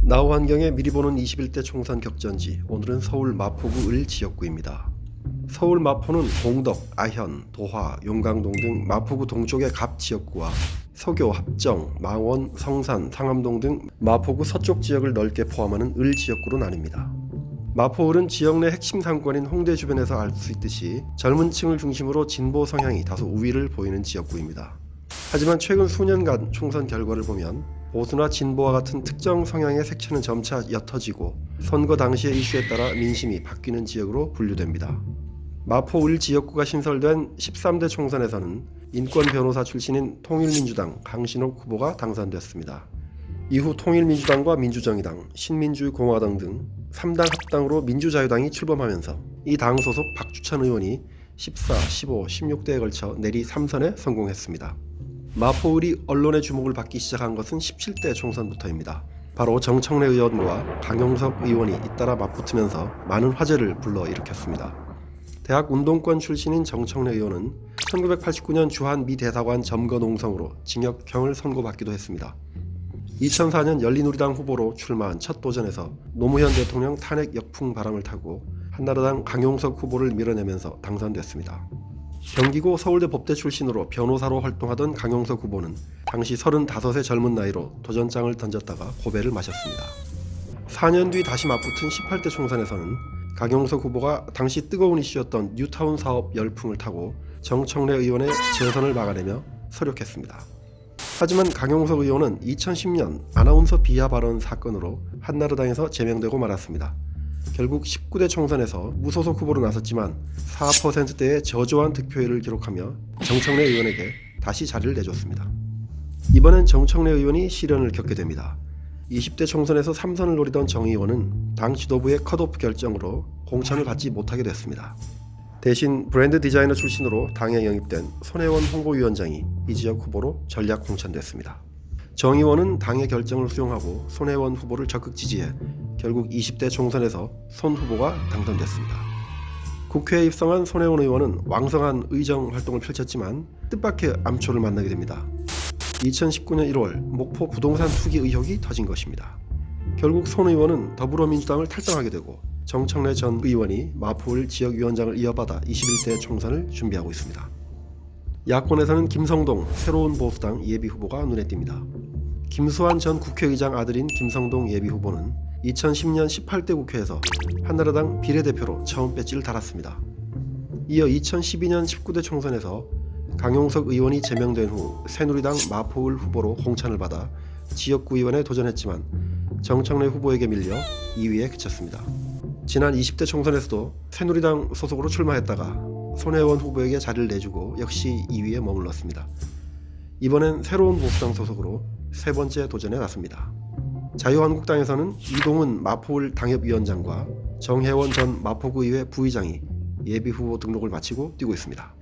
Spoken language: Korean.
나우 환경에 미리 보는 21대 총선 격전지, 오늘은 서울 마포구 을 지역구입니다. 서울 마포는 공덕, 아현, 도화, 용강동 등 마포구 동쪽의 갑 지역구와 서교, 합정, 망원, 성산, 상암동 등 마포구 서쪽 지역을 넓게 포함하는 을 지역구로 나뉩니다. 마포을은 지역 내 핵심 상권인 홍대 주변에서 알 수 있듯이 젊은 층을 중심으로 진보 성향이 다소 우위를 보이는 지역구입니다. 하지만 최근 수년간 총선 결과를 보면 보수나 진보와 같은 특정 성향의 색채는 점차 옅어지고 선거 당시의 이슈에 따라 민심이 바뀌는 지역으로 분류됩니다. 마포 을 지역구가 신설된 13대 총선에서는 인권 변호사 출신인 통일민주당 강신옥 후보가 당선됐습니다. 이후 통일민주당과 민주정의당, 신민주공화당 등 3당 합당으로 민주자유당이 출범하면서 이 당 소속 박주천 의원이 14, 15, 16대에 걸쳐 내리 3선에 성공했습니다. 마포을이 언론의 주목을 받기 시작한 것은 17대 총선부터입니다. 바로 정청래 의원과 강용석 의원이 잇따라 맞붙으면서 많은 화제를 불러일으켰습니다. 대학 운동권 출신인 정청래 의원은 1989년 주한 미 대사관 점거 농성으로 징역형을 선고받기도 했습니다. 2004년 열린우리당 후보로 출마한 첫 도전에서 노무현 대통령 탄핵 역풍 바람을 타고 한나라당 강용석 후보를 밀어내면서 당선됐습니다. 경기고 서울대 법대 출신으로 변호사로 활동하던 강용석 후보는 당시 35의 젊은 나이로 도전장을 던졌다가 고배를 마셨습니다. 4년 뒤 다시 맞붙은 18대 총선에서는 강용석 후보가 당시 뜨거운 이슈였던 뉴타운 사업 열풍을 타고 정청래 의원의 재선을 막아내며 서력했습니다. 하지만 강용석 의원은 2010년 아나운서 비하 발언 사건으로 한나라당에서 제명되고 말았습니다. 결국 19대 총선에서 무소속 후보로 나섰지만 4%대의 저조한 득표율을 기록하며 정청래 의원에게 다시 자리를 내줬습니다. 이번엔 정청래 의원이 시련을 겪게 됩니다. 20대 총선에서 3선을 노리던 정 의원은 당 지도부의 컷오프 결정으로 공천을 받지 못하게 됐습니다. 대신 브랜드 디자이너 출신으로 당에 영입된 손혜원 홍보위원장이 이 지역 후보로 전략 공천됐습니다. 정 의원은 당의 결정을 수용하고 손혜원 후보를 적극 지지해 결국 20대 총선에서 손 후보가 당선됐습니다. 국회에 입성한 손혜원 의원은 왕성한 의정 활동을 펼쳤지만 뜻밖의 암초를 만나게 됩니다. 2019년 1월 목포 부동산 투기 의혹이 터진 것입니다. 결국 손 의원은 더불어민주당을 탈당하게 되고 정청래 전 의원이 마포을 지역위원장을 이어받아 21대 총선을 준비하고 있습니다. 야권에서는 김성동 새로운 보수당 예비후보가 눈에 띕니다. 김수환 전 국회의장 아들인 김성동 예비후보는 2010년 18대 국회에서 한나라당 비례대표로 처음 배지를 달았습니다. 이어 2012년 19대 총선에서 강용석 의원이 제명된 후 새누리당 마포을 후보로 공천을 받아 지역구의원에 도전했지만 정청래 후보에게 밀려 2위에 그쳤습니다. 지난 20대 총선에서도 새누리당 소속으로 출마했다가 손혜원 후보에게 자리를 내주고 역시 2위에 머물렀습니다. 이번엔 새로운 보수당 소속으로 세 번째 도전에 나섭니다. 자유한국당에서는 이동훈 마포을 당협위원장과 정혜원 전 마포구의회 부의장이 예비후보 등록을 마치고 뛰고 있습니다.